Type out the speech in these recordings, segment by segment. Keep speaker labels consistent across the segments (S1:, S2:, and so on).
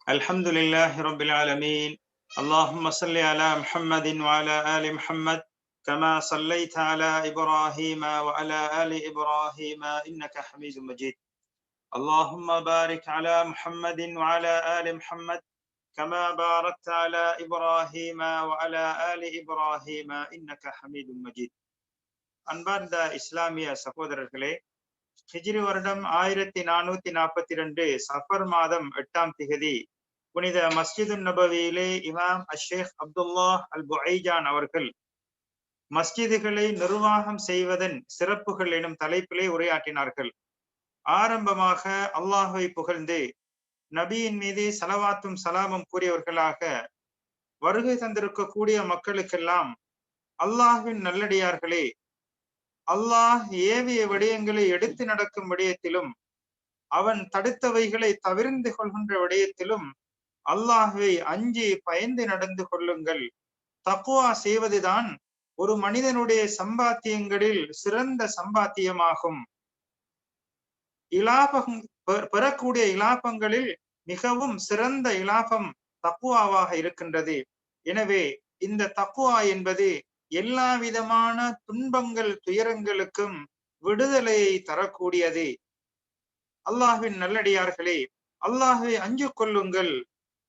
S1: الحمد لله رب العالمين. اللهم صل على محمد وعلى آل محمد كما صليت على إبراهيم وعلى آل إبراهيم إنك حميد مجيد. اللهم بارك على محمد وعلى آل محمد كما باركت على إبراهيم وعلى آل إبراهيم إنك حميد مجيد. அன்பார்ந்த இஸ்லாமிய சகோதரர்களே, ஹிஜ்ரி வருடம் 1442 சஃபர் மாதம் 8ஆம் திகதி புனித மஸ்ஜிது நபவியிலே இமாம் அஷேக் அப்துல்லா அல் புஐஜான் அவர்கள் மஸ்ஜிதுகளை நிர்வாகம் செய்வதன் சிறப்புகள் எனும் தலைப்பிலே உரையாற்றினார்கள். ஆரம்பமாக அல்லாஹை புகழ்ந்து நபியின் மீது சலவாத்தும் சலாமும் கூறியவர்களாக வருகை தந்திருக்கக்கூடிய மக்களுக்கெல்லாம், அல்லாஹ்வின் நல்லடியார்களே, அல்லாஹ் ஏவிய விடயங்களை எடுத்து நடக்கும் விடயத்திலும் அவன் தடுத்தவைகளை தவிர்ந்து கொள்கின்ற விடயத்திலும் அல்லாஹ்வை அஞ்சி பயந்து நடந்து கொள்ளுங்கள். தக்வா செய்வதுதான் ஒரு மனிதனுடைய சம்பாத்தியங்களில் சிறந்த சம்பாத்தியமாகும். இலாபம் பெறக்கூடிய இலாபங்களில் மிகவும் சிறந்த இலாபம் தக்வாவாக இருக்கின்றது. எனவே இந்த தக்வா என்பது எல்லா விதமான துன்பங்கள் துயரங்களுக்கும் விடுதலையை தரக்கூடியது. அல்லாஹ்வின் நல்லடியார்களே, அல்லாஹ்வை அஞ்சு கொள்ளுங்கள்.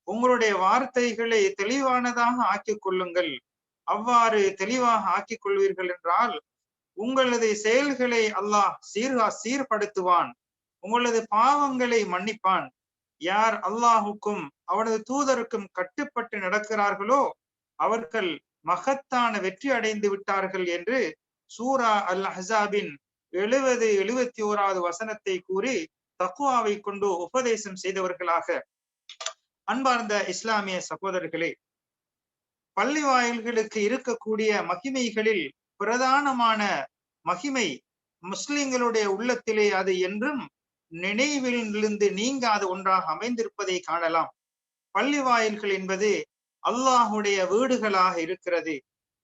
S1: உங்களுடைய வார்த்தைகளை தெளிவானதாக ஆக்கிக் கொள்ளுங்கள். அவ்வாறு தெளிவாக ஆக்கிக் கொள்வீர்கள் என்றால் உங்களது செயல்களை அல்லாஹ் சீர்படுத்துவான். உங்களது பாவங்களை மன்னிப்பான். யார் அல்லாஹுக்கும் அவனது தூதருக்கும் கட்டுப்பட்டு நடக்கிறார்களோ அவர்கள் மகத்தான வெற்றி அடைந்து விட்டார்கள் என்று சூரா அல் அஹ்ஸாபின் 70-71வது வசனத்தை கூறி தக்வாவை கொண்டு உபதேசம் செய்தவர்களாக, அன்பார்ந்த இஸ்லாமிய சகோதரர்களே, பள்ளி வாயில்களுக்கு இருக்கக்கூடிய மகிமைகளில் பிரதானமான மகிமை முஸ்லிம்களுடைய உள்ளத்திலே அது என்றும் நினைவிலிருந்து நீங்காத ஒன்றாக அமைந்திருப்பதை காணலாம். பள்ளி வாயில்கள் என்பது அல்லாஹுடைய வீடுகளாக இருக்கிறது.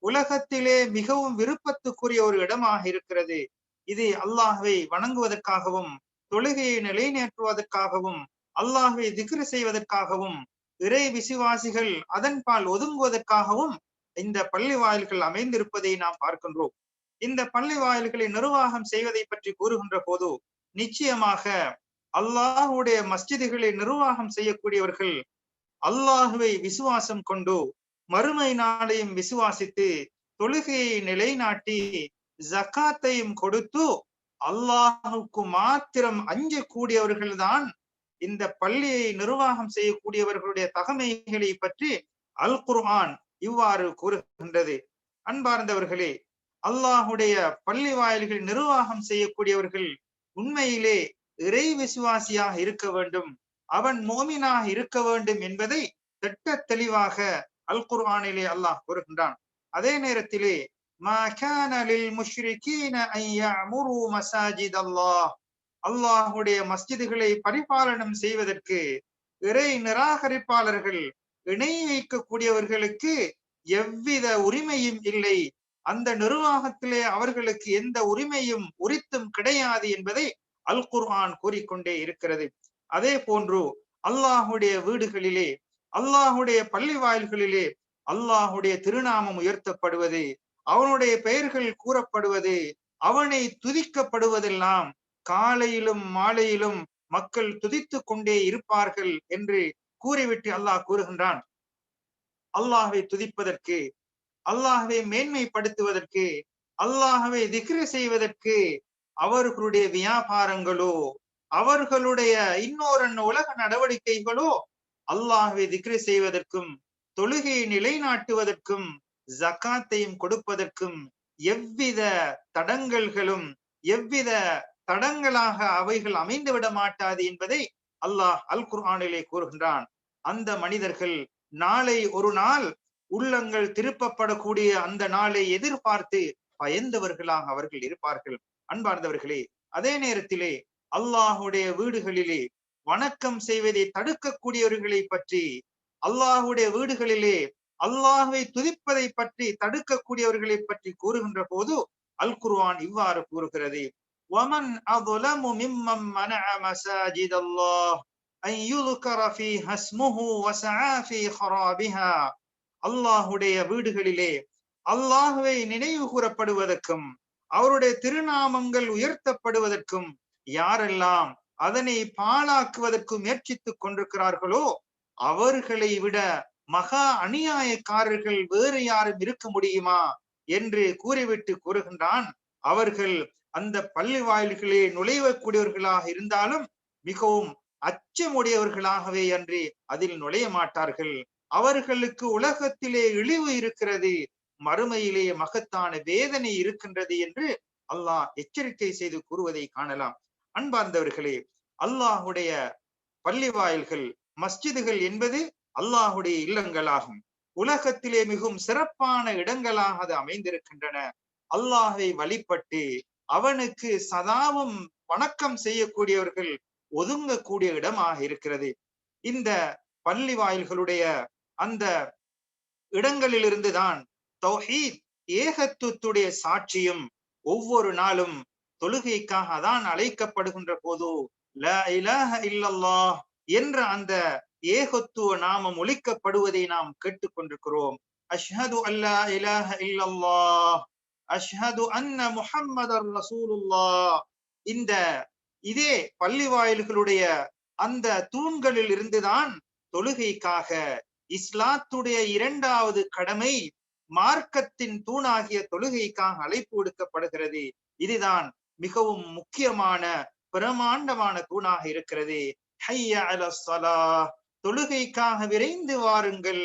S1: உலகத்திலே மிகவும் விருப்பத்துக்குரிய ஒரு இடமாக இருக்கிறது. இது அல்லாஹ்வை வணங்குவதற்காகவும், தொழுகையை நிலைநேற்றுவதற்காகவும், அல்லாஹ்வை திக்ர் செய்வதற்காகவும், இறை விசுவாசிகள் அதன் பால் ஒதுங்குவதற்காகவும் இந்த பள்ளி வாயில்கள் அமைந்திருப்பதை நாம் பார்க்கின்றோம். இந்த பள்ளி வாயில்களை நிர்வாகம் செய்வதை பற்றி கூறுகின்ற போது, நிச்சயமாக அல்லாஹுடைய மஸ்ஜிதுகளை நிர்வாகம் செய்யக்கூடியவர்கள் அல்லாஹுவை விசுவாசம் கொண்டு, மறுமை நாளையும் விசுவாசித்து, தொழுகையை நிலைநாட்டி, ஜக்காத்தையும் கொடுத்து அல்லாஹுக்கு மாத்திரம் அஞ்சக்கூடியவர்கள் தான் இந்த பள்ளியை நிர்வாகம் செய்யக்கூடியவர்களுடைய தகமைகளை பற்றி அல் குர்ஆன் இவ்வாறு கூறுகின்றது. அன்பார்ந்தவர்களே, அல்லாஹுடைய பள்ளி வாயில்கள் நிர்வாகம் செய்யக்கூடியவர்கள் உண்மையிலே இறை விசுவாசியாக இருக்க வேண்டும், அவன் மோமினாக இருக்க வேண்டும் என்பதை திட்ட தெளிவாக அல் குர்ஆனிலே அல்லாஹ் கூறுகின்றான். அதே நேரத்திலே மா கான லில் முஷ்ரிகீன அன் யஅமுரு மசாஜித் அல்லாஹ், அல்லாஹுடைய மஸ்ஜிதுகளை பரிபாலனம் செய்வதற்கு இறை நிராகரிப்பாளர்கள், இணை வைக்கக்கூடியவர்களுக்கு எவ்வித உரிமையும் இல்லை. அந்த நிர்வாகத்திலே அவர்களுக்கு எந்த உரிமையும் உரித்தும் கிடையாது என்பதை அல் குர்ஆன் கூறிக்கொண்டே இருக்கிறது. அதே போன்று அல்லாஹுடைய வீடுகளிலே, அல்லாஹுடைய பள்ளி வாயில்களிலே அல்லாஹுடைய திருநாமம் உயர்த்தப்படுவது, அவனுடைய பெயர்கள் கூறப்படுவது, அவனை துதிக்கப்படுவதெல்லாம் காலையிலும் மாலையிலும் மக்கள் துதித்து கொண்டே இருப்பார்கள் என்று கூறிவிட்டு அல்லாஹ் கூறுகின்றான். அல்லாஹ்வை துதிப்பதற்கு, அல்லாஹ்வை மேன்மைப்படுத்துவதற்கு, அல்லாஹ்வை திக்ர் செய்வதற்கு அவர்களுடைய வியாபாரங்களோ, அவர்களுடைய இன்னொரு உலக நடவடிக்கைகளோ அல்லாஹ்வை திக்ர் செய்வதற்கும், தொழுகையை நிலைநாட்டுவதற்கும், ஜக்காத்தையும் கொடுப்பதற்கும் எவ்வித தடங்கல்களும் எவ்வித தடங்களாக அவைகள் அமைந்து விட மாட்டாது என்பதை அல்லாஹ் அல் குர்ஆனிலே கூறுகின்றான். அந்த மனிதர்கள் நாளை ஒரு நாள் உள்ளங்கள் திருப்பப்படக்கூடிய அந்த நாளை எதிர்பார்த்து பயந்தவர்களாக அவர்கள் இருப்பார்கள். அன்பார்ந்தவர்களே, அதே நேரத்திலே அல்லாஹுடைய வீடுகளிலே வணக்கம் செய்வதை தடுக்கக்கூடியவர்களை பற்றி, அல்லாஹுடைய வீடுகளிலே அல்லாஹ்வை துதிப்பதை பற்றி தடுக்கக்கூடியவர்களை பற்றி கூறுகின்ற போது அல் குர்ஆன் இவ்வாறு கூறுகிறது: وَمَنْ أَظْلَمُ مِمَّنْ مَنَعَ مَسَاجِدَ اللَّهِ அன் யுذكر فيها اسمه وسعى في خرابها. அல்லாஹ்வுடைய வீடுகளிலே அல்லாஹ்வை நினைவு கூறப்படுவதற்கும் அவருடைய திருநாமங்கள் உயர்த்தப்படுவதற்கும் யாரெல்லாம் அதனை பாழாக்குவதற்கு முயற்சித்துக் கொண்டிருக்கிறார்களோ அவர்களை விட மகா அநியாயக்காரர்கள் வேறு யாரும் இருக்க முடியுமா என்று கூறிவிட்டு கூறுகின்றான். அவர்கள் அந்த பள்ளி வாயில்களே நுழையக்கூடியவர்களாக இருந்தாலும் மிகவும் அச்சமுடையவர்களாகவே அன்றி அதில் நுழைய மாட்டார்கள். அவர்களுக்கு உலகத்திலே இழிவு இருக்கிறது, மறுமையிலே மகத்தான வேதனை இருக்கின்றது என்று அல்லாஹ் எச்சரிக்கை செய்து கூறுவதை காணலாம். அன்பார்ந்தவர்களே, அல்லாஹுடைய பள்ளி வாயில்கள் மஸ்ஜிதுகள் என்பது அல்லாஹுடைய இல்லங்களாகும். உலகத்திலே மிகவும் சிறப்பான இடங்களாக அது அமைந்திருக்கின்றன. அல்லாஹை வழிபட்டு அவனுக்கு சதாவும் வணக்கம் செய்யக்கூடியவர்கள் ஒதுங்கக்கூடிய இடமாக இருக்கிறது. இந்த பள்ளி வாயில்களுடைய அந்த இடங்களிலிருந்துதான் தௌஹீத் ஏகத்துவத்துடைய சாட்சியும் ஒவ்வொரு நாளும் தொழுகைக்காக அதான் அழைக்கப்படுகின்ற போது லா இலாஹ இல்லல்லாஹ் என்ற அந்த ஏகத்துவ நாமம் ஒலிக்கப்படுவதை நாம் கேட்டுக்கொண்டிருக்கிறோம். அஷ்ஹது அல்லா இலாஹ இல்லல்லாஹ் அஷ்ஹது அன்ன முஹம்மதர் ரசூலுல்லாஹ். இந்த இதே பள்ளி வாயில்களுடைய அந்த தூண்களில் இருந்துதான் தொழுகைக்காக இஸ்லாத்துடைய இரண்டாவது கடமை மார்க்கத்தின் தூணாகிய தொழுகைக்காக அழைப்பு விடுக்கப்படுகிறது. இதுதான் மிகவும் முக்கியமான பிரமாண்டமான தூணாக இருக்கிறது. ஹய்ய அலஸ் ஸலாஹ், தொழுகைக்காக விரைந்து வாருங்கள்.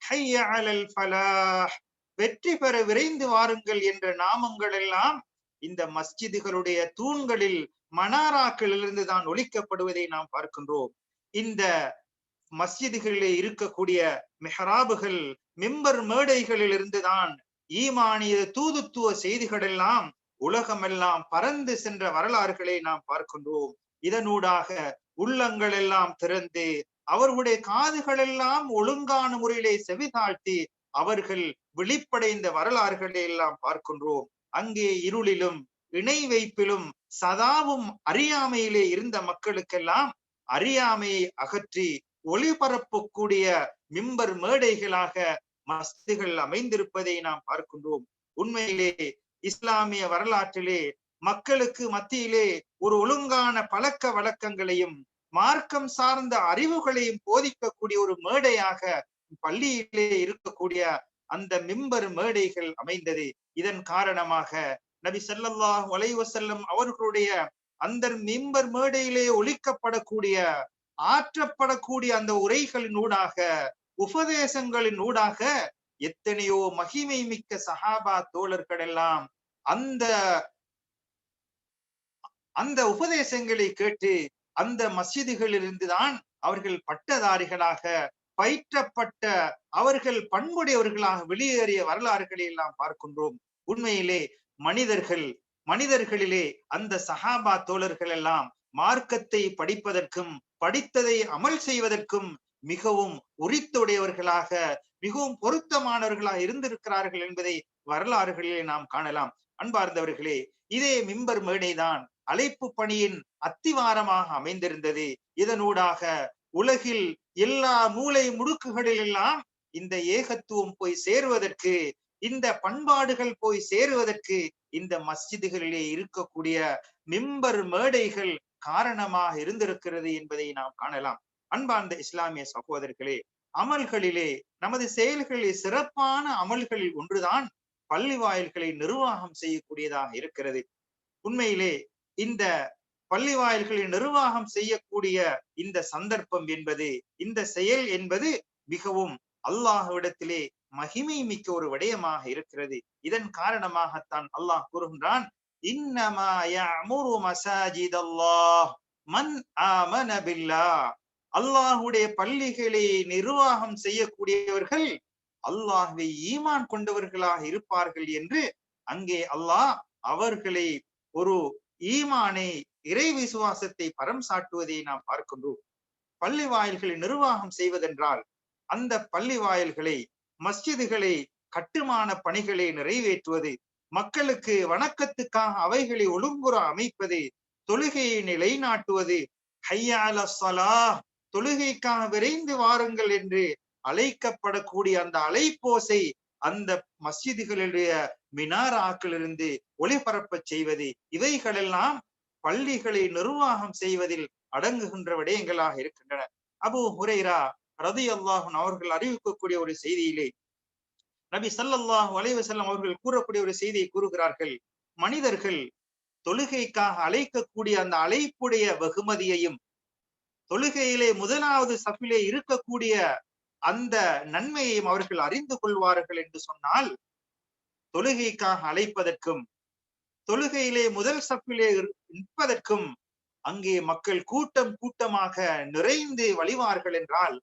S1: ஹய்ய அலல் ஃபலாஹ், வெற்றி பெற விரைந்து வாருங்கள் என்ற நாமங்கள் எல்லாம் இந்த மஸ்ஜிதுகளுடைய தூண்களில் மனாராக்களிலிருந்து தான் ஒலிக்கப்படுவதை நாம் பார்க்கின்றோம். இந்த மஸ்ஜிதுகளிலே இருக்கக்கூடிய மெஹராபுகள் மிம்பர் மேடைகளில் இருந்துதான் ஈமானிய தூதுத்துவ செய்திகள் எல்லாம் உலகமெல்லாம் பறந்து சென்ற வரலாறுகளை நாம் பார்க்கின்றோம். இதனூடாக உள்ளங்கள் எல்லாம் திறந்து அவர்களுடைய காதுகள் எல்லாம் ஒழுங்கான முறையிலே செவிதாழ்த்தி அவர்கள் விழிப்படைந்த வரலாறுகளை எல்லாம் பார்க்கின்றோம். அங்கே இருளிலும் இணை வைப்பிலும் சதாவும் அறியாமையிலே இருந்த மக்களுக்கெல்லாம் அறியாமையை அகற்றி ஒளிபரப்பக்கூடிய மிம்பர் மேடைகளாக மஸ்ஜிதுகள் அமைந்திருப்பதை நாம் பார்க்கின்றோம். உண்மையிலே இஸ்லாமிய வரலாற்றிலே மக்களுக்கு மத்தியிலே ஒரு ஒழுங்கான பழக்க வழக்கங்களையும் மார்க்கம் சார்ந்த அறிவுகளையும் போதிக்கக்கூடிய ஒரு மேடையாக பள்ளியிலே இருக்கக்கூடிய அந்த மிம்பர் மேடைகள் அமைந்தது. இதன் காரணமாக நபி ஸல்லல்லாஹு அலைஹி வஸல்லம் அவர்களுடைய அந்த மிம்பர் மேடையிலே ஒலிக்கப்படக்கூடிய ஆற்றப்படக்கூடிய அந்த உரைகளின் ஊடாக உபதேசங்களின் ஊடாக எத்தனையோ மகிமை மிக்க சஹாபா தோழர்கள் எல்லாம் அந்த உபதேசங்களை கேட்டு அந்த மஸ்ஜிதுகளில் இருந்துதான் அவர்கள் பட்டதாரிகளாக பயிற்றப்பட்ட அவர்கள் பண்புடையவர்களாக வெளியேறிய வரலாறுகளை எல்லாம் பார்க்கின்றோம். உண்மையிலே மனிதர்களிலே அந்த சஹாபா தோழர்கள் எல்லாம் மார்க்கத்தை படிப்பதற்கும் படித்ததை அமல் செய்வதற்கும் மிகவும் உரித்துடையவர்களாக மிகவும் பொருத்தமானவர்களாக இருந்திருக்கிறார்கள் என்பதை வரலாறுகளிலே நாம் காணலாம். அன்பார்ந்தவர்களே, இதே மிம்பர் மேடைதான் அழைப்பு பணியின் அத்திவாரமாக அமைந்திருந்தது. இதனூடாக உலகில் எல்லா மூலை முடுக்குகளில் எல்லாம் இந்த ஏகத்துவம் போய் சேருவதற்கு, இந்த பண்பாடுகள் போய் சேருவதற்கு இந்த மஸ்ஜிதுகளிலே இருக்கக்கூடிய மிம்பர் மேடைகள் காரணமாக இருந்திருக்கிறது என்பதை நாம் காணலாம். அன்பார்ந்த இஸ்லாமிய சகோதரர்களே, அமல்களிலே நமது செயல்களிலே சிறப்பான அமல்களில் ஒன்றுதான் பள்ளி வாயில்களை நிர்வாகம் செய்யக்கூடியதாக இருக்கிறது. உண்மையிலே இந்த பள்ளி வாயில்களை நிர்வாகம் செய்யக்கூடிய இந்த சந்தர்ப்பம் என்பது, இந்த செயல் என்பது மிகவும் அல்லாஹ்விடத்திலே மகிமை மிக்க ஒரு விடயமாக இருக்கிறது. இதன் காரணமாகத்தான் அல்லாஹ் கூறுகின்றான், இன்னமா யஅமுரு மஸாஜிதல்லாஹ் மன் ஆமன பில்லாஹ். அல்லாஹ்வுடைய பள்ளிகளை நிர்வாகம் செய்யக்கூடியவர்கள் அல்லாஹ்வை ஈமான் கொண்டவர்களாக இருப்பார்கள் என்று அங்கே அல்லாஹ் அவர்களை ஒரு ஈமானை, இறை விசுவாசத்தை பரம் சாட்டுவதை நாம் பார்க்கின்றோம். பள்ளி வாயில்களை நிர்வாகம் செய்வதென்றால் அந்த பள்ளி வாயில்களை, மஸ்ஜிதுகளை, கட்டுமான பணிகளை நிறைவேற்றுவது, மக்களுக்கு வணக்கத்துக்காக அவைகளை ஒழுங்குற அமைப்பது, தொழுகையை நிலைநாட்டுவது, ஹய்ய அலஸ் ஸலாஹ் தொழுகைக்காக விரைந்து வாருங்கள் என்று அழைக்கப்படக்கூடிய அந்த அழைப்போசை அந்த மஸ்ஜிதுகளுடைய மினாராக்களிலிருந்து ஒளிபரப்ப செய்வது, இவைகளெல்லாம் பள்ளிகளை நிர்வாகம் செய்வதில் அடங்குகின்ற விடயங்களாக இருக்கின்றன. அபூ ஹுரைரா ரலியல்லாஹு அன்ஹு அவர்கள் அறிவிக்கக்கூடிய ஒரு செய்தியிலே நபி ஸல்லல்லாஹு அலைஹி வஸல்லம் அவர்கள் கூறக்கூடிய ஒரு செய்தியை கூறுகிறார்கள். மனிதர்கள் தொழுகைக்காக அழைக்கக்கூடிய அந்த அழைப்புடைய வெகுமதியையும், தொழுகையிலே முதலாவது சஃபிலே இருக்கக்கூடிய அந்த நன்மையையும் அவர்கள் அறிந்து கொள்வார்கள் என்று சொன்னால், தொழுகைக்காக அழைப்பதற்கும் தொழுகையிலே முதல் சஃபிலே நிற்பதற்கும் அங்கே மக்கள் கூட்டம் கூட்டமாக நிறைந்து வழிவார்கள் என்றால்,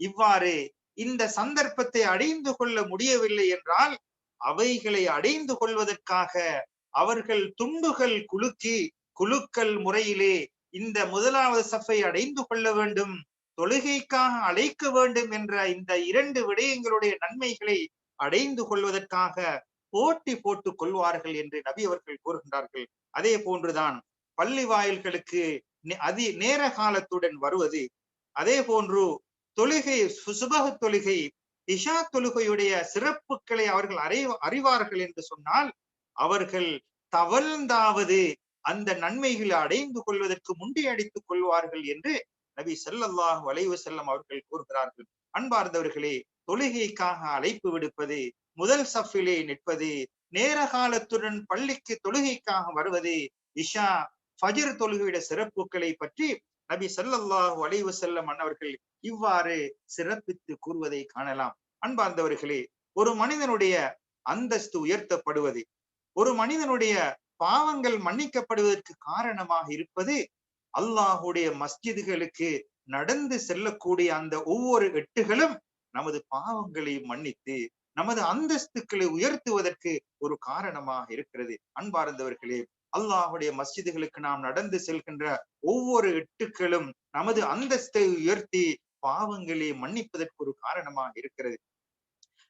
S1: இவ்வாறு இந்த சந்தர்ப்பத்தை அடைந்து கொள்ள முடியவில்லை என்றால், அவைகளை அடைந்து கொள்வதற்காக அவர்கள் துண்டுகள் குலுக்கி குலுக்கல் முறையிலே இந்த முதலாவது சஃபை அடைந்து கொள்ள வேண்டும், தொழுகைக்காக அழைக்க வேண்டும் என்ற இந்த இரண்டு விடயங்களுடைய நன்மைகளை அடைந்து கொள்வதற்காக போட்டி போட்டுக் கொள்வார்கள் என்று நபி அவர்கள் கூறுகின்றார்கள். அதே போன்றுதான் பள்ளி வாயில்களுக்கு நேர காலத்துடன் வருவது, அதே போன்று தொழுகை, சுபஹ் தொழுகை, இஷா தொழுகையுடைய சிறப்புகளை அவர்கள் அறிவார்கள் என்று சொன்னால், அவர்கள் தவழ்ந்தாவது அந்த நன்மைகளை அடைந்து கொள்வதற்கு முண்டியடித்துக் கொள்வார்கள் என்று நபி ஸல்லல்லாஹு அலைஹி வஸல்லம் அவர்கள் கூறுகிறார்கள். அன்பார்ந்தவர்களே, தொழுகைக்காக அழைப்பு விடுப்பது, முதல் சஃபிலே நிற்பது, நேர காலத்துடன் பள்ளிக்கு தொழுகைக்காக வருவது, இஷா ஃபஜ்ர் தொழுகையுடைய சிறப்புகளை பற்றி நபி ஸல்லல்லாஹு அலைஹி வஸல்லம் அவர்கள் இவ்வாறு சிறப்பித்து கூறுவதை காணலாம். அன்பார்ந்தவர்களே, ஒரு மனிதனுடைய அந்தஸ்து உயர்த்தப்படுவது, ஒரு மனிதனுடைய பாவங்கள் மன்னிக்கப்படுவதற்கு காரணமாக இருப்பது, அல்லாஹுடைய மஸ்ஜிதுகளுக்கு நடந்து செல்லக்கூடிய அந்த ஒவ்வொரு எட்டுகளும் நமது பாவங்களை மன்னித்து நமது அந்தஸ்துக்களை உயர்த்துவதற்கு ஒரு காரணமாக இருக்கிறது. அன்பார்ந்தவர்களே, அல்லாஹுடைய மஸ்ஜிதுகளுக்கு நாம் நடந்து செல்கின்ற ஒவ்வொரு எட்டுக்களும் நமது அந்தஸ்தை உயர்த்தி பாவங்களை மன்னிப்பதற்கு ஒரு காரணமாக இருக்கிறது.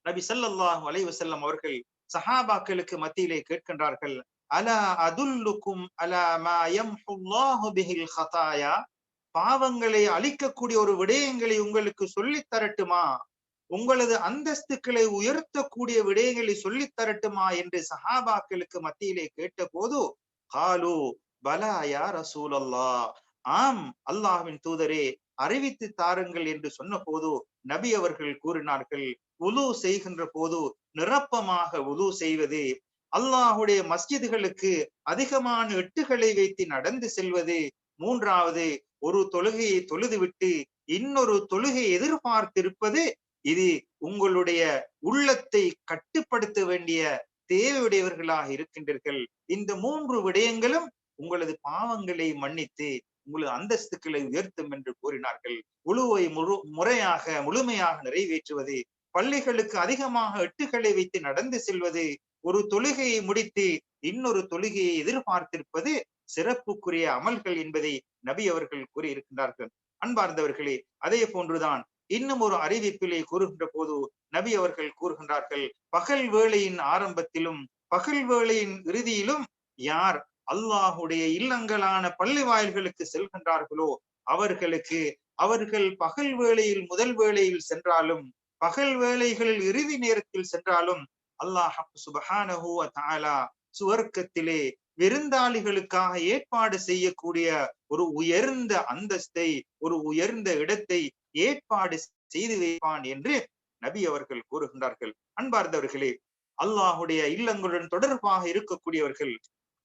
S1: நபி ஸல்லல்லாஹு அலைஹி வஸல்லம் அவர்கள் சஹாபாக்களுக்கு மத்தியிலே கேட்கின்றார்கள், அலா அதுல்லுக்கும் அலா மா யம்ஹுல்லாஹு பிஹில் ஹதாயா, பாவங்களை அழிக்கக்கூடிய ஒரு விடயங்களை உங்களுக்கு சொல்லித் தரட்டுமா, உங்களது அந்தஸ்துக்களை உயர்த்தக்கூடிய விடயங்களை சொல்லித் தரட்டுமா என்று சஹாபாக்களுக்கு மத்தியிலே கேட்ட போது, காலு பலா யா ரசூலல்லாஹ், ஆம் அல்லாஹ்வின் தூதரே அறிவித்து தாருங்கள் என்று சொன்ன போது நபி அவர்கள் கூறினார்கள், உலு செய்கின்ற போது நிரப்பமாக உலு செய்வது, அல்லாஹுடைய மஸ்ஜிதுகளுக்கு அதிகமான எட்டுகளை வைத்து நடந்து செல்வது, மூன்றாவது ஒரு தொழுகையை தொழுது விட்டு இன்னொரு தொழுகை எதிர்பார்த்திருப்பது, இது உங்களுடைய உள்ளத்தை கட்டுப்படுத்த வேண்டிய தேவையுடையவர்களாக இருக்கின்றீர்கள். இந்த மூன்று விடயங்களும் உங்களது பாவங்களை மன்னித்து உங்களது அந்தஸ்துக்களை உயர்த்தும் என்று கூறினார்கள். உழுவை முழுமையாக நிறைவேற்றுவது, பள்ளிகளுக்கு அதிகமாக எட்டுகளை வைத்து நடந்து செல்வது, ஒரு தொழுகையை முடித்து இன்னொரு தொழுகையை எதிர்பார்த்திருப்பது சிறப்புக்குரிய அமல்கள் என்பதை நபி அவர்கள் கூறியிருக்கின்றார்கள். அன்பார்ந்தவர்களே, அதே போன்றுதான் இன்னும் ஒரு அறிவிப்பிலே கூறுகின்ற போது நபி அவர்கள் கூறுகின்றார்கள், பகல் வேளையின் ஆரம்பத்திலும் பகல் வேளையின் இறுதியிலும் யார் அல்லாஹுடைய இல்லங்களான பள்ளி வாயில்களுக்கு செல்கின்றார்களோ அவர்கள் பகல் வேளையில் முதல் வேளையில் சென்றாலும் பகல் வேளைகளில் இறுதி நேரத்தில் சென்றாலும் அல்லாஹ் சுப்ஹானஹு வ தஆலா சுவர்க்கத்திலே விருந்தாளிகளுக்காக ஏற்பாடு செய்யக்கூடிய ஒரு உயர்ந்த அந்தஸ்தை, ஒரு உயர்ந்த இடத்தை ஏற்பாடு செய்து வைப்பான் என்று நபி அவர்கள் கூறுகின்றார்கள். அன்பார்ந்தவர்களே, அல்லாஹுடைய இல்லங்களுடன் தொடர்பாக இருக்கக்கூடியவர்கள்,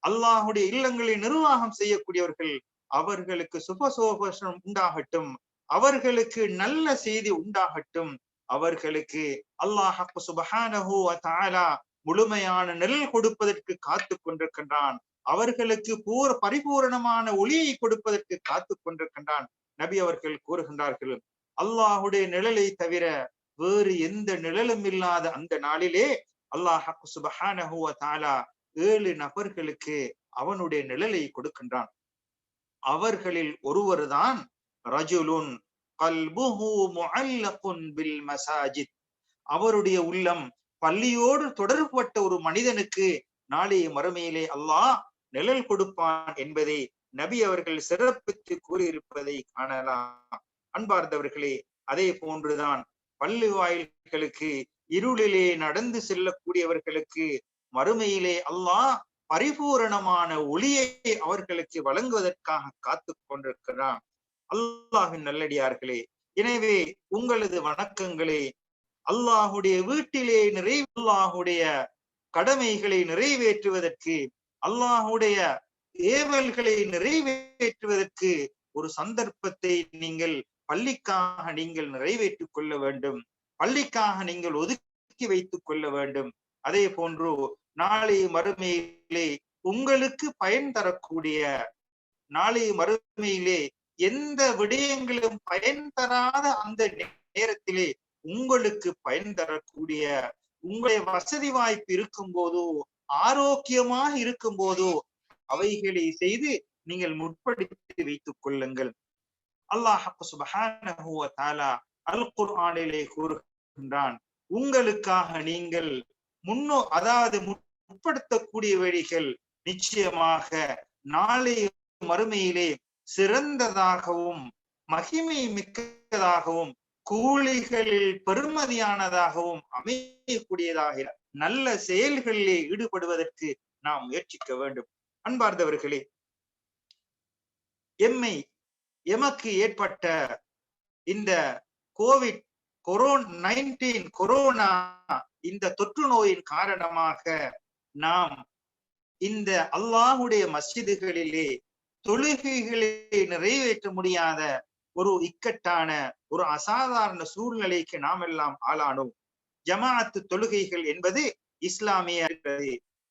S1: அல்லாஹுடைய இல்லங்களை நிர்வாகம் செய்யக்கூடியவர்கள், அவர்களுக்கு சுபசோபம் உண்டாகட்டும், அவர்களுக்கு நல்ல செய்தி உண்டாகட்டும், அவர்களுக்கு அல்லாஹ் சுப்ஹானஹு வ தஆலா முழுமையான நிழல் கொடுப்பதற்கு காத்து கொண்டிருக்கின்றான், அவர்களுக்கு பரிபூரணமான ஒளியை கொடுப்பதற்கு காத்து கொண்டிருக்கின்றான். நபி அவர்கள் கூறுகின்றார்கள், அல்லாஹுடைய நிழலை தவிர வேறு எந்த நிழலும் இல்லாத அந்த நாளிலே அல்லாஹ் சுப்ஹானஹு வ தஆலா 7 நபர்களுக்கு அவனுடைய நிழலை கொடுக்கின்றான். அவர்களில் ஒருவர்தான் ரஜுலுன் கல்புஹு முஅல்லகுன் பில் மசாஜித், அவருடைய உள்ளம் பள்ளியோடு தொடர்பட்ட ஒரு மனிதனுக்கு நாளைய மறுமையிலே அல்லாஹ் நிழல் கொடுப்பான் என்பதை நபி அவர்கள் சிறப்பித்து கூறியிருப்பதை காணலாம். அன்பார்ந்தவர்களே, அதே போன்றுதான் பள்ளி வாயில்களுக்கு இருளிலே நடந்து செல்லக்கூடியவர்களுக்கு மறுமையிலே அல்லாஹ் பரிபூரணமான ஒளியை அவர்களுக்கு வழங்குவதற்காக காத்து கொண்டிருக்கிறான். அல்லாஹின் நல்லடியார்களே, எனவே உங்களது வணக்கங்களே அல்லாஹுடைய வீட்டிலே அல்லாஹுடைய கடமைகளை நிறைவேற்றுவதற்கு, அல்லாஹுடைய ஏவல்களை நிறைவேற்றுவதற்கு ஒரு சந்தர்ப்பத்தை நீங்கள் பள்ளிக்காக நீங்கள் நிறைவேற்றிக் கொள்ள வேண்டும், பள்ளிக்காக நீங்கள் ஒதுக்கி வைத்துக் கொள்ள வேண்டும். அதே போன்று நாளை மறுமையிலே உங்களுக்கு பயன் தரக்கூடிய, நாளை மறுமையிலே எந்த விடயங்களும் பயன் தராத அந்த நேரத்திலே உங்களுக்கு பயன் தரக்கூடிய, உங்களுடைய வசதி வாய்ப்பு இருக்கும் போதோ ஆரோக்கியமாக இருக்கும் போதோ அவைகளை செய்து நீங்கள் முற்படுத்தி வைத்துக் கொள்ளுங்கள். அல்லாஹ் சுப்ஹானஹு வ தஆலா அல் குர்ஆனிலே கூறுகின்றான், உங்களுக்காக நீங்கள் அதாவது முற்படுத்தக்கூடிய வழிகள் நிச்சயமாக நாளை மறுமையிலே சிறந்ததாகவும் மகிமை மிக்கதாகவும் கூலிகளில் பெருமதியானதாகவும் அமையக்கூடியதாக நல்ல செயல்களிலே ஈடுபடுவதற்கு நாம் முயற்சிக்க வேண்டும். அன்பார்ந்தவர்களே, எமக்கு ஏற்பட்ட இந்த கொரோனா இந்த தொற்று நோயின் காரணமாக நாம் இந்த அல்லாஹுடைய மஸ்ஜிதுகளிலே தொழுகைகளை நிறைவேற்ற முடியாத ஒரு இக்கட்டான ஒரு அசாதாரண சூழ்நிலைக்கு நாம் எல்லாம் ஆளானோம். ஜமாஅத்து தொழுகைகள் என்பது இஸ்லாமிய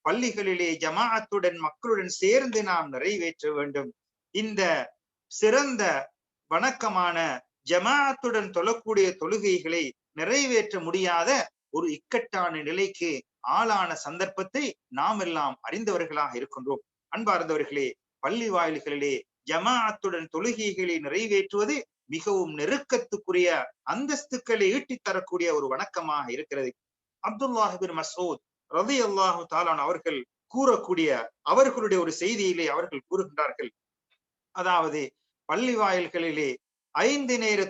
S1: பள்ளிகளிலே ஜமாஅத்துடன் மக்களுடன் சேர்ந்து நாம் நிறைவேற்ற வேண்டும். இந்த சிறந்த வணக்கமான ஜமாஅத்துடன் தொழக்கூடிய தொழுகைகளை நிறைவேற்ற முடியாத ஒரு இக்கட்டான நிலைக்கு ஆளான சந்தர்ப்பத்தை நாம் எல்லாம் அறிந்தவர்களாக இருக்கின்றோம். அன்பார்ந்தவர்களே, பள்ளி வாயில்களிலே ஜமாஅத்துடன் தொழுகைகளை நிறைவேற்றுவது மிகவும் நெருக்கத்துக்குரிய அந்தஸ்துக்களை ஈட்டித் தரக்கூடிய ஒரு வணக்கமாக இருக்கிறது. அப்துல்லாஹ் இப்னு மஸ்ஊத் ரலியல்லாஹு தஆலா அவர்கள் கூறக்கூடிய அவர்களுடைய ஒரு செய்தியிலே அவர்கள் கூறுகின்றார்கள், அதாவது பள்ளி வாயில்களிலே 5 நேர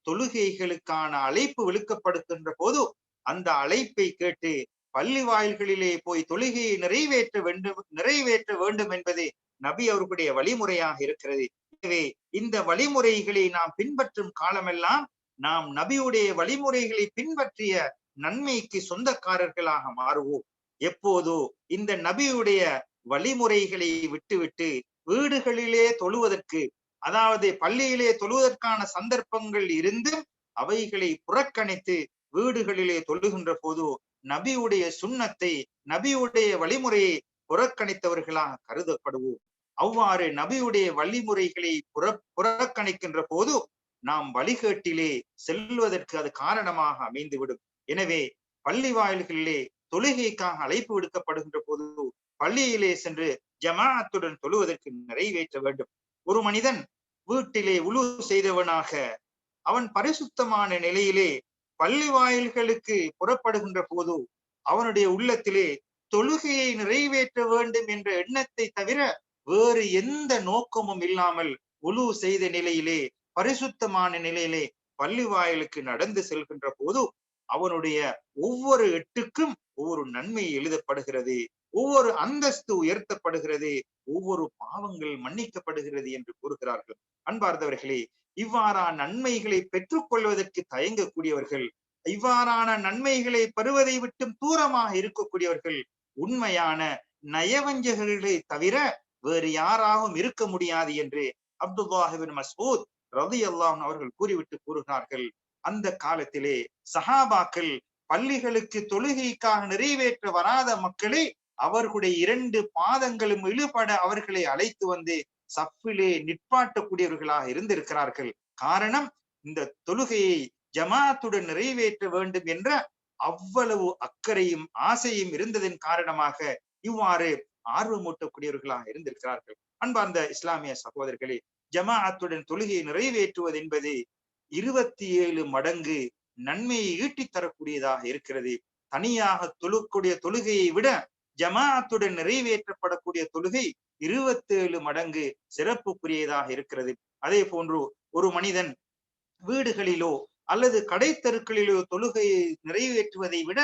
S1: தொழுகைகளுக்கான அழைப்பு விழுக்கப்படுகின்ற போது அந்த அழைப்பை கேட்டு பள்ளி வாயில்களிலே போய் தொழுகையை நிறைவேற்ற வேண்டும் என்பது நபி அவர்களுடைய வழிமுறையாக இருக்கிறது. எனவே இந்த வழிமுறைகளை நாம் பின்பற்றும் காலமெல்லாம் நாம் நபியுடைய வழிமுறைகளை பின்பற்றிய நன்மைக்கு சொந்தக்காரர்களாக மாறுவோம். எப்போதோ இந்த நபியுடைய வழிமுறைகளை விட்டுவிட்டு வீடுகளிலே தொழுவதற்கு, அதாவது பள்ளியிலே தொழுவதற்கான சந்தர்ப்பங்கள் இருந்தும் அவைகளை புறக்கணித்து வீடுகளிலே தொழுகின்ற போது நபியுடைய சுன்னத்தை, நபியுடைய வழிமுறையை புறக்கணித்தவர்களாக கருதப்படுவோம். அவ்வாறு நபியுடைய வழிமுறைகளை புறக்கணிக்கின்ற போது நாம் வழிகேட்டிலே செல்வதற்கு அது காரணமாக அமைந்துவிடும். எனவே பள்ளி வாயில்களிலே தொழுகைக்காக அழைப்பு விடுக்கப்படுகின்ற போது பள்ளியிலே சென்று ஜமாஅத்துடன் தொழுவதற்கு நிறைவேற்ற வேண்டும். ஒரு மனிதன் வீட்டிலே உலு செய்தவனாக அவன் பரிசுத்தமான நிலையிலே பள்ளி வாயில்களுக்கு புறப்படுகின்ற போது அவனுடைய உள்ளத்திலே தொழுகையை நிறைவேற்ற வேண்டும் என்ற எண்ணத்தை தவிர வேறு எந்த நோக்கமும் இல்லாமல் உலு செய்த நிலையிலே பரிசுத்தமான நிலையிலே பள்ளி வாயிலுக்கு நடந்து செல்கின்ற போது அவனுடைய ஒவ்வொரு எட்டுக்கும் ஒவ்வொரு நன்மை எழுதப்படுகிறது, ஒவ்வொரு அந்தஸ்து உயர்த்தப்படுகிறது, ஒவ்வொரு பாவங்கள் மன்னிக்கப்படுகிறது என்று கூறுகிறார்கள். அன்பார்ந்தவர்களே, இவ்வாறான நன்மைகளை பெற்றுக் கொள்வதற்கு தயங்கக்கூடியவர்கள், இவ்வாறான நன்மைகளை பெறுவதை விட்டும் தூரமாக இருக்கக்கூடியவர்கள் உண்மையான நயவஞ்சகர்களை தவிர வேறு யாராகவும் இருக்க முடியாது என்று அப்துல்லாஹ் இப்னு மஸ்ஊத் ரலியல்லாஹு அன்ஹு அவர்கள் கூறிவிட்டு கூறுகிறார்கள். அந்த காலத்திலே சஹாபாக்கள் பள்ளிகளுக்கு தொழுகைக்காக நிறைவேற்ற வராத மக்களை அவர்களுடைய 2 பாதங்களும் இழுபட அவர்களை அழைத்து வந்து சஃபிலே நிற்பாட்டக்கூடியவர்களாக இருந்திருக்கிறார்கள். காரணம், இந்த தொழுகையை ஜமாஅத்துடன் நிறைவேற்ற வேண்டும் என்ற அவ்வளவு அக்கறையும் ஆசையும் இருந்ததன் காரணமாக இவ்வாறு ஆர்வமூட்டக்கூடியவர்களாக இருந்திருக்கிறார்கள். அன்பார்ந்த இஸ்லாமிய சகோதரர்களே, ஜமாஅத்துடன் தொழுகையை நிறைவேற்றுவது என்பது 27 மடங்கு நன்மையை ஈட்டித் தரக்கூடியதாக இருக்கிறது. தனியாக தொழக்கூடிய தொழுகையை விட ஜமாஅத்துடன் நிறைவேற்றப்படக்கூடிய தொழுகை 27 மடங்கு சிறப்புக்குரியதாக இருக்கிறது. அதே போன்று ஒரு மனிதன் வீடுகளிலோ அல்லது கடை தெருக்களிலோ தொழுகையை நிறைவேற்றுவதை விட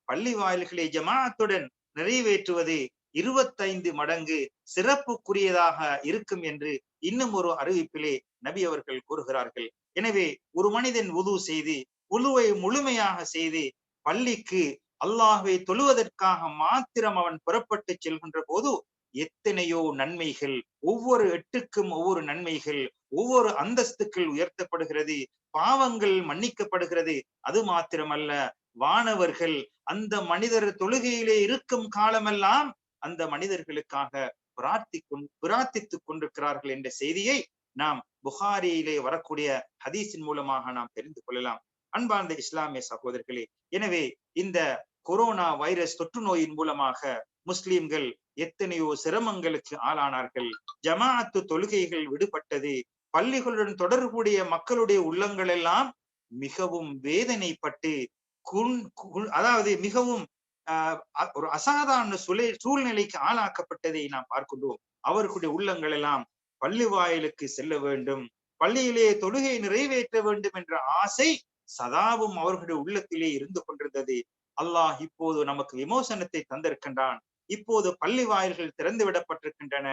S1: பள்ளி வாயில்களை ஜமாஅத்துடன் நிறைவேற்றுவது 25 மடங்கு சிறப்புக்குரியதாக இருக்கும் என்று இன்னும் ஒரு அறிவிப்பிலே நபி அவர்கள் கூறுகிறார்கள். எனவே ஒரு மனிதன் வுது செய்து உலுவை முழுமையாக செய்து பள்ளிக்கு அல்லாஹ்வை தொழுவதற்காக மாத்திரம் அவன் புறப்பட்டு செல்கின்ற போது எத்தனையோ நன்மைகள், ஒவ்வொரு எட்டுக்கும் ஒவ்வொரு நன்மைகள், ஒவ்வொரு அந்தஸ்துக்கள் உயர்த்தப்படுகிறது, பாவங்கள் மன்னிக்கப்படுகிறது. அது மாத்திரமல்ல, வானவர்கள் அந்த மனிதர் தொழுகையிலே இருக்கும் காலமெல்லாம் அந்த மனிதர்களுக்காக பிரார்த்தித்துக் கொண்டிருக்கிறார்கள் என்ற செய்தியை நாம் புகாரியிலே வரக்கூடிய ஹதீஸின் மூலமாக நாம் தெரிந்து கொள்ளலாம். அன்பார்ந்த இஸ்லாமிய சகோதரர்களே, எனவே இந்த கொரோனா வைரஸ் தொற்று நோயின் மூலமாக முஸ்லிம்கள் எத்தனையோ சிரமங்களுக்கு ஆளானார்கள். ஜமாஅத்து தொழுகைகள் விடுபட்டது. பள்ளிகளுடன் தொடர்புடைய மக்களுடைய உள்ளங்கள் எல்லாம் மிகவும் வேதனைப்பட்டு அதாவது மிகவும் ஒரு அசாதாரண சூழ்நிலைக்கு ஆளாக்கப்பட்டதை நாம் பார்க்கின்றோம். அவர்களுடைய உள்ளங்கள் எல்லாம் பள்ளி வாயிலுக்கு செல்ல வேண்டும், பள்ளியிலே தொழுகை நிறைவேற்ற வேண்டும் என்ற ஆசை சதாவும் அவர்களுடைய உள்ளத்திலே இருந்து கொண்டிருந்தது. அல்லாஹ் இப்போது நமக்கு விமோசனத்தை தந்திருக்கின்றான். இப்போது பள்ளி வாயில்கள் திறந்து விடப்பட்டிருக்கின்றன.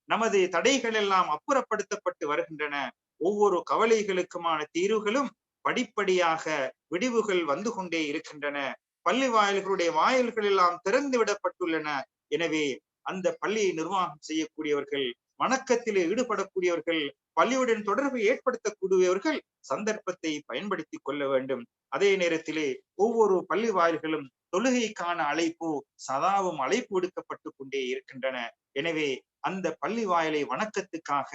S1: நமது தடைகள் எல்லாம் அப்புறப்படுத்தப்பட்டு வருகின்றன. ஒவ்வொரு கவலைகளுக்குமான தீர்வுகளும் படிப்படியாக விடிவுகள் வந்து கொண்டே இருக்கின்றன. பள்ளி வாயில்களுடைய வாயில்கள் எல்லாம் திறந்து விடப்பட்டுள்ளன. எனவே அந்த பள்ளியை நிர்வாகம் செய்யக்கூடியவர்கள், வணக்கத்திலே ஈடுபடக்கூடியவர்கள், பள்ளியுடன் தொடர்பு ஏற்படுத்தக்கூடியவர்கள் சந்தர்ப்பத்தை பயன்படுத்திக் கொள்ள வேண்டும். அதே நேரத்திலே ஒவ்வொரு பள்ளி வாயில்களும் தொழுகைக்கான அழைப்பு சதாவும் அழைப்பு விடுக்கப்பட்டு கொண்டே இருக்கின்றன. எனவே அந்த பள்ளி வாயிலை வணக்கத்துக்காக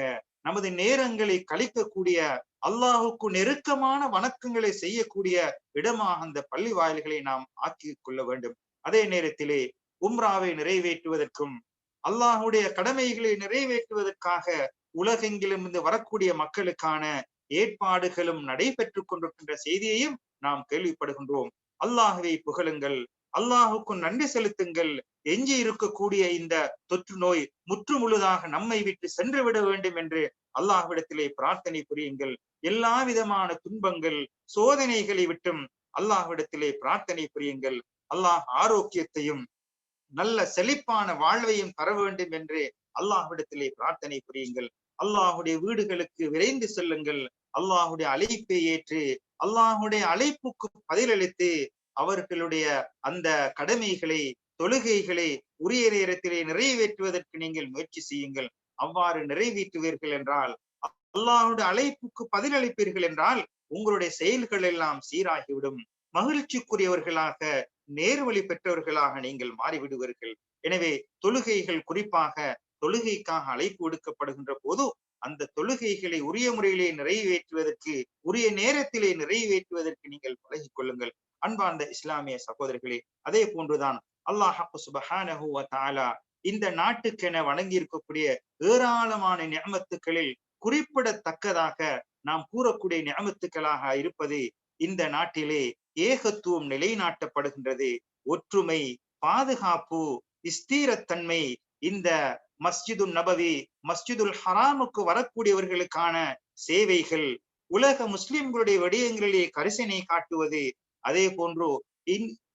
S1: நமது நேரங்களை கழிக்கக்கூடிய, அல்லாஹுக்கு நெருக்கமான வணக்கங்களை செய்யக்கூடிய இடமாக அந்த பள்ளி வாயில்களை நாம் ஆக்கி கொள்ள வேண்டும். அதே நேரத்திலே உம்ராவை நிறைவேற்றுவதற்கும் அல்லாஹுடைய கடமைகளை நிறைவேற்றுவதற்காக உலகெங்கிலும் இருந்து வரக்கூடிய மக்களுக்கான ஏற்பாடுகளும் நடைபெற்றுக் கொண்டிருக்கின்ற செய்தியையும் நாம் கேள்விப்படுகின்றோம். அல்லாஹுவை புகழுங்கள், அல்லாஹுக்கு நன்றி செலுத்துங்கள். எஞ்சி இருக்கக்கூடிய இந்த தொற்று நோய் முற்று முழுதாக நம்மை விட்டு சென்று விட வேண்டும் என்று அல்லாஹ்விடத்திலே பிரார்த்தனை புரியுங்கள். எல்லா விதமான துன்பங்கள், சோதனைகளை விட்டும் அல்லாஹ்விடத்திலே பிரார்த்தனை புரியுங்கள். அல்லாஹ் ஆரோக்கியத்தையும் நல்ல செழிப்பான வாழ்வையும் தர வேண்டும் என்று அல்லாஹ்விடத்திலே பிரார்த்தனை புரியுங்கள். அல்லாஹுடைய வீடுகளுக்கு விரைந்து செல்லுங்கள். அல்லாஹுடைய அழைப்பை ஏற்று அல்லாஹுடைய அழைப்புக்கு பதிலளித்து அவர்களுடைய அந்த கடமைகளை, தொழுகைகளை உரிய நேரத்திலே நிறைவேற்றுவதற்கு நீங்கள் முயற்சி செய்யுங்கள். அவ்வாறு நிறைவேற்றுவீர்கள் என்றால், அல்லாஹுடைய அழைப்புக்கு பதிலளிப்பீர்கள் என்றால் உங்களுடைய செயல்கள் எல்லாம் சீராகிவிடும். மகிழ்ச்சிக்குரியவர்களாக, நேர்வழி பெற்றவர்களாக நீங்கள் மாறிவிடுவீர்கள். எனவே தொழுகைகள், குறிப்பாக தொழுகைக்காக அழைப்பு விடுக்கப்படுகின்ற போது அந்த தொழுகைகளை உரிய முறையிலே நிறைவேற்றுவதற்கு, உரிய நேரத்திலே நிறைவேற்றுவதற்கு நீங்கள் பழகிக் கொள்ளுங்கள். அன்பார்ந்த இஸ்லாமிய சகோதரர்களே, அதே போன்றுதான் அல்லாஹ் சுப்ஹானஹு வ தஆலா இந்த நாட்டுக்கென வழங்கி இருக்கக்கூடிய ஏராளமான நிஅமத்துக்களில் குறிப்பிடத்தக்கதாக நாம் கூறக்கூடிய நிஅமத்துக்களாக இருப்பது, இந்த நாட்டிலே ஏகத்துவம் நிலைநாட்டப்படுகின்றது. ஒற்றுமை, பாதுகாப்பு, ஸ்திரத்தன்மை. இந்த மஸ்ஜிதுல் நபவி, மஸ்ஜிதுல் ஹராமுக்கு வரக்கூடியவர்களுக்கான சேவைகள், உலக முஸ்லிம்களுடைய விடயங்களிலே கரிசனை காட்டுவது, அதே போன்று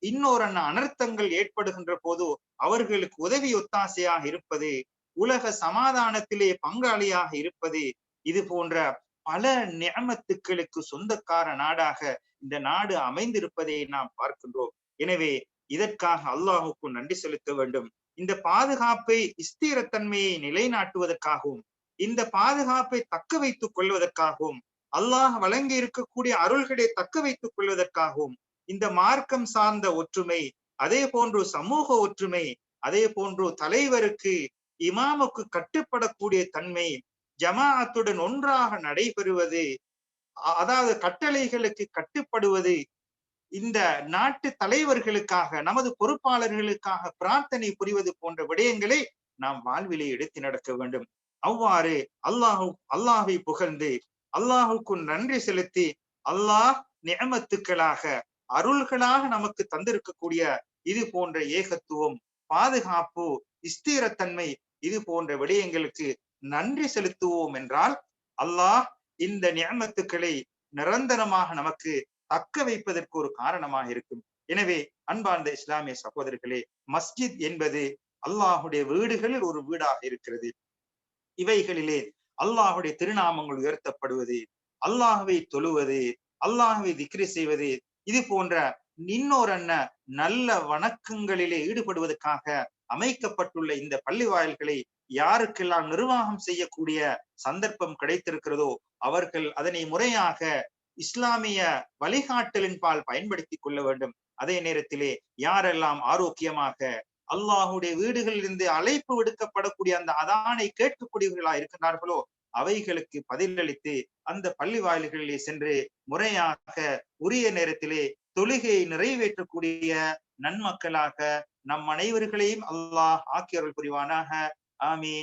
S1: இன்னொரு அனர்த்தங்கள் ஏற்படுகின்ற போது அவர்களுக்கு உதவி ஒத்தாசையாக இருப்பது, உலக சமாதானத்திலே பங்காளியாக இருப்பது, இது போன்ற பல நிஅமத்துக்களுக்கு சொந்தக்கார நாடாக இந்த நாடு அமைந்திருப்பதை நாம் பார்க்கின்றோம். எனவே இதற்காக அல்லாஹுக்கு நன்றி செலுத்த வேண்டும். இந்த பாதுகாப்பை, ஸ்திரத்தன்மையை நிலைநாட்டுவதற்காகவும், இந்த பாதுகாப்பை தக்க வைத்துக் கொள்வதற்காகவும், அல்லாஹ் வழங்கி இருக்கக்கூடிய அருள்களை தக்க வைத்துக் கொள்வதற்காகவும், இந்த மார்க்கம் சார்ந்த ஒற்றுமை, அதே போன்று சமூக ஒற்றுமை, அதே போன்று தலைவருக்கு, இமாமுக்கு கட்டுப்படக்கூடிய தன்மை, ஜமாஅத்துடன் ஒன்றாக நடைபெறுவது, அதாவது கட்டளைகளுக்கு கட்டுப்படுவது, இந்த நாட்டு தலைவர்களுக்காக, நமது பொறுப்பாளர்களுக்காக பிரார்த்தனை புரிவது போன்ற விடயங்களை நாம் வாழ்விலே எடுத்து நடக்க வேண்டும். அவ்வாறு அல்லாஹை புகழ்ந்து அல்லாஹுக்கு நன்றி செலுத்தி, அல்லாஹ் நிஅமத்துக்களாக, அருள்களாக நமக்கு தந்திருக்கக்கூடிய இது போன்ற ஏகத்துவம், பாதுகாப்பு, ஸ்திரத்தன்மை, இது போன்ற விடயங்களுக்கு நன்றி செலுத்துவோம் என்றால் அல்லாஹ் இந்த நியமத்துக்களை நிரந்தரமாக நமக்கு தக்க வைப்பதற்கு ஒரு காரணமாக இருக்கும். எனவே அன்பார்ந்த இஸ்லாமிய சகோதரர்களே, மஸ்ஜித் என்பது அல்லாஹுடைய வீடுகளில் ஒரு வீடாக இருக்கிறது. இவைகளிலே அல்லாஹுடைய திருநாமங்கள் உயர்த்தப்படுவது, அல்லாஹுவை தொழுவது, அல்லாஹுவை திக்ரி செய்வது, இது போன்ற இன்னொரு நல்ல வணக்கங்களிலே ஈடுபடுவதற்காக அமைக்கப்பட்டுள்ள இந்த பள்ளி வாயில்களை யாருக்கெல்லாம் நிர்வாகம் செய்யக்கூடிய சந்தர்ப்பம் கிடைத்திருக்கிறதோ அவர்கள் அதனை முறையாக இஸ்லாமிய வழிகாட்டலின் பால் பயன்படுத்திக் கொள்ள வேண்டும். அதே நேரத்திலே யாரெல்லாம் ஆரோக்கியமாக அல்லாஹுடைய வீடுகளில் இருந்து அழைப்பு விடுக்கப்படக்கூடிய அந்த அதானை கேட்கக்கூடியவர்களா இருக்கின்றார்களோ அவைகளுக்கு பதிலளித்து அந்த பள்ளி வாயில்களிலே சென்று முறையாக உரிய நேரத்திலே தொழுகையை நிறைவேற்றக்கூடிய நன்மக்களாக நம் அனைவர்களையும் அல்லாஹ் ஆக்கியருள் புரிவானாக. ஆமீன்.